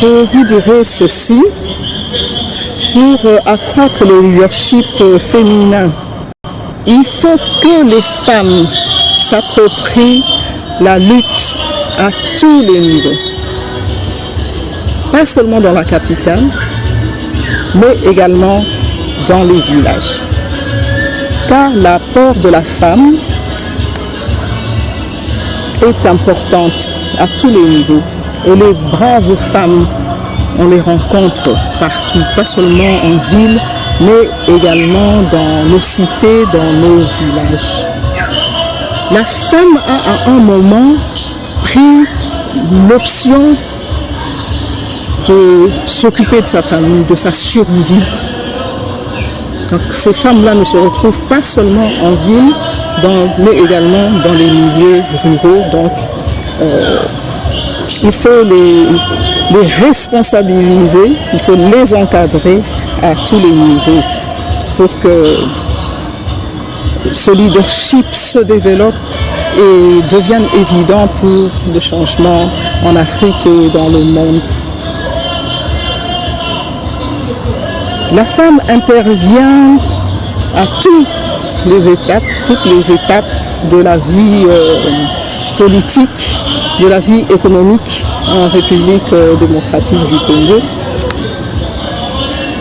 je vous dirais ceci. Pour accroître le leadership féminin, il faut que les femmes s'approprient la lutte à tous les niveaux. Pas seulement dans la capitale, mais également dans les villages. Car l'apport de la femme est importante à tous les niveaux. Et les braves femmes, on les rencontre partout, pas seulement en ville, mais également dans nos cités, dans nos villages. La femme a à un moment pris l'option de s'occuper de sa famille, de sa survie. Donc ces femmes-là ne se retrouvent pas seulement en ville, mais également dans les milieux ruraux. Donc il faut les responsabiliser, il faut les encadrer à tous les niveaux pour que ce leadership se développe et devienne évident pour le changement en Afrique et dans le monde. La femme intervient à toutes les étapes de la vie politique, de la vie économique en République démocratique du Congo.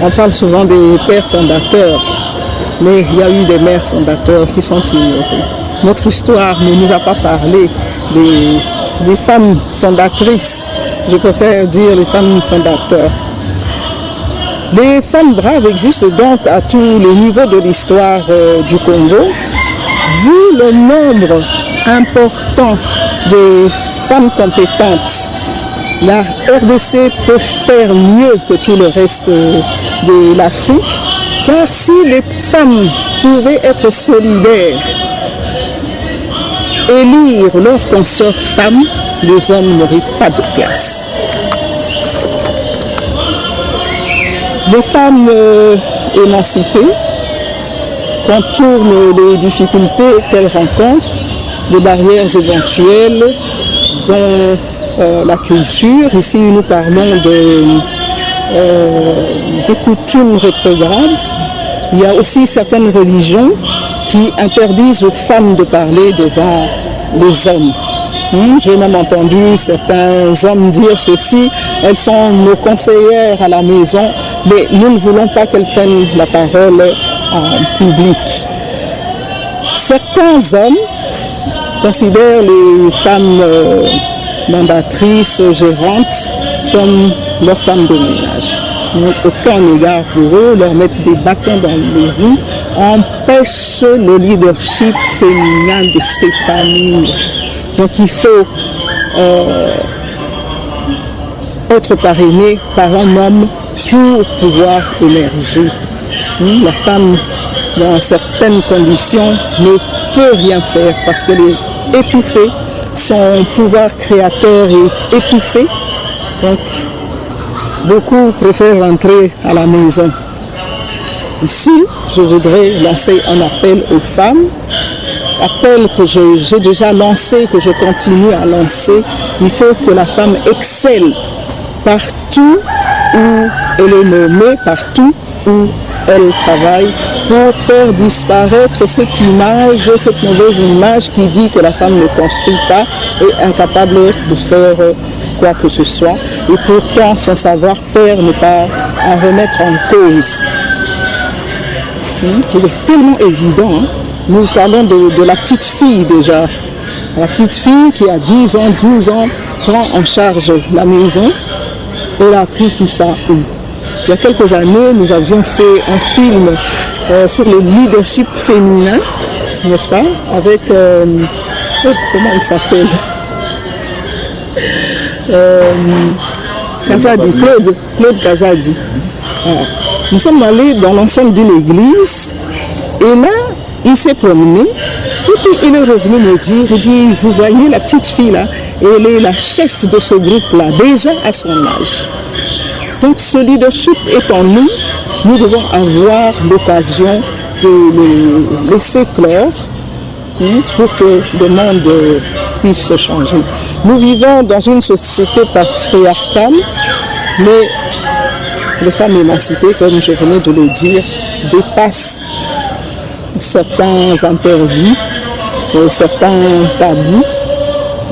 On parle souvent des pères fondateurs, mais il y a eu des mères fondateurs qui sont ignorées. Notre histoire ne nous a pas parlé des femmes fondatrices, je préfère dire les femmes fondateurs. Les femmes braves existent donc à tous les niveaux de l'histoire du Congo. Vu le nombre important des femmes compétentes, la RDC peut faire mieux que tout le reste de l'Afrique, car si les femmes pouvaient être solidaires, élire leurs consorts femmes, les hommes n'auraient pas de place. Les femmes émancipées contournent les difficultés qu'elles rencontrent, les barrières éventuelles dont la culture. Ici, nous parlons des coutumes rétrogrades. Il y a aussi certaines religions qui interdisent aux femmes de parler devant les hommes. J'ai même entendu certains hommes dire ceci: elles sont nos conseillères à la maison, mais nous ne voulons pas qu'elles prennent la parole en public. Certains hommes considèrent les femmes mandatrices, gérantes, comme leurs femmes de ménage. Donc, aucun égard pour eux, leur mettre des bâtons dans les roues empêche le leadership féminin de s'épanouir. Donc il faut être parrainé par un homme pour pouvoir émerger. La femme, dans certaines conditions, ne peut rien faire parce qu'elle est étouffée, son pouvoir créateur est étouffé. Donc beaucoup préfèrent rentrer à la maison. Ici, je voudrais lancer un appel aux femmes, appel que j'ai déjà lancé, que je continue à lancer. Il faut que la femme excelle partout où elle est nommée, partout où elle travaille, pour faire disparaître cette image, cette mauvaise image qui dit que la femme ne construit pas et est incapable de faire quoi que ce soit. Et pourtant, son savoir-faire n'est pas à remettre en cause. Il est tellement évident. Nous parlons de la petite fille déjà. La petite fille qui a 10 ans, 12 ans, prend en charge la maison. Elle a appris tout ça où? Il y a quelques années, nous avions fait un film sur le leadership féminin, n'est-ce pas? Avec, comment il s'appelle? Kazadi, Claude Kazadi. Nous sommes allés dans l'enceinte d'une église et là, il s'est promené et puis il est revenu me dire, il dit, vous voyez la petite fille là, elle est la chef de ce groupe là, déjà à son âge. Donc ce leadership est en nous, nous devons avoir l'occasion de le laisser clore pour que le monde puisse se changer. Nous vivons dans une société patriarcale Mais les femmes émancipées, comme je venais de le dire, dépassent certains interdits, certains tabous,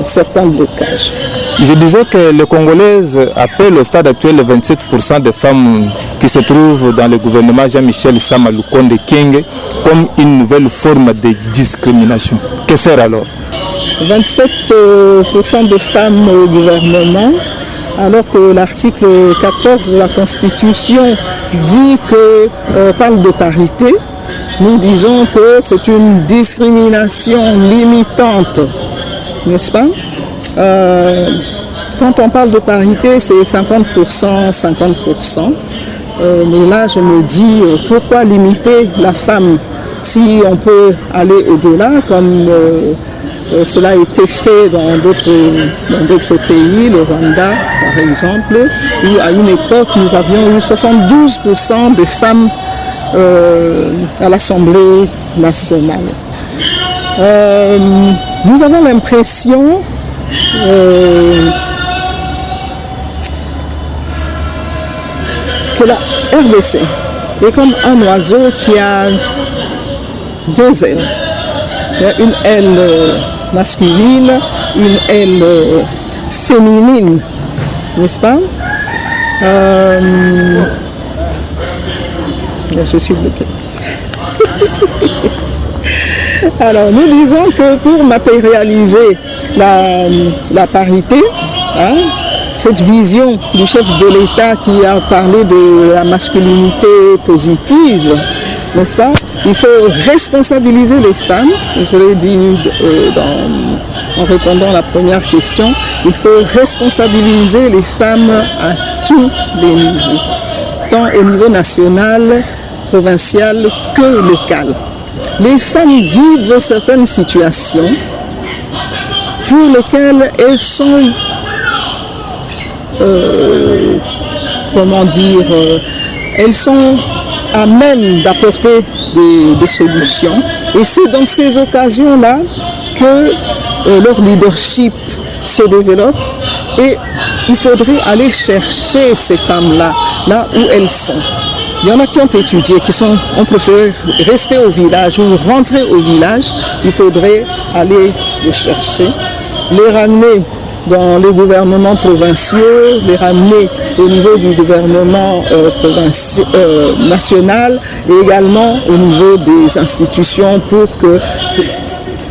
certains blocages. Je disais que les Congolaises appellent au stade actuel les 27% des femmes qui se trouvent dans le gouvernement Jean-Michel Sama Lukonde Kyenge comme une nouvelle forme de discrimination. Que faire alors? 27% de femmes au gouvernement, alors que l'article 14 de la Constitution dit que parle de parité. Nous disons que c'est une discrimination limitante, n'est-ce pas? Quand on parle de parité, c'est 50%, 50%. Mais là, je me dis, pourquoi limiter la femme si on peut aller au-delà, comme cela a été fait dans d'autres pays, le Rwanda par exemple, où à une époque, nous avions eu 72% de femmes à l'Assemblée nationale. Nous avons l'impression que la RDC est comme un oiseau qui a deux ailes. Il y a une aile masculine, une aile féminine, n'est-ce pas? Je suis bloquée. Alors, nous disons que pour matérialiser la parité, hein, cette vision du chef de l'État qui a parlé de la masculinité positive, n'est-ce pas? Il faut responsabiliser les femmes, je l'ai dit en répondant à la première question, il faut responsabiliser les femmes à tous les niveaux, tant au niveau national, provincial que local. Les femmes vivent certaines situations pour lesquelles elles sont, elles sont à même d'apporter des solutions. Et c'est dans ces occasions-là que leur leadership se développe et il faudrait aller chercher ces femmes-là, là où elles sont. Il y en a qui ont étudié, ont préféré rester au village ou rentrer au village. Il faudrait aller les chercher, les ramener dans les gouvernements provinciaux, les ramener au niveau du gouvernement national et également au niveau des institutions pour que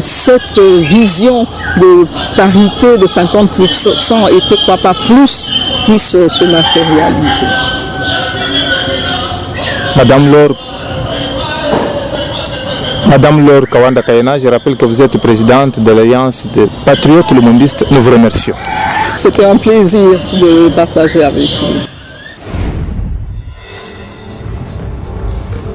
cette vision de parité de 50% et pourquoi pas plus puisse se matérialiser. Madame Laure Kawanda Kayena, je rappelle que vous êtes présidente de l'Alliance des Patriotes Lumondistes. Nous vous remercions. C'était un plaisir de partager avec vous.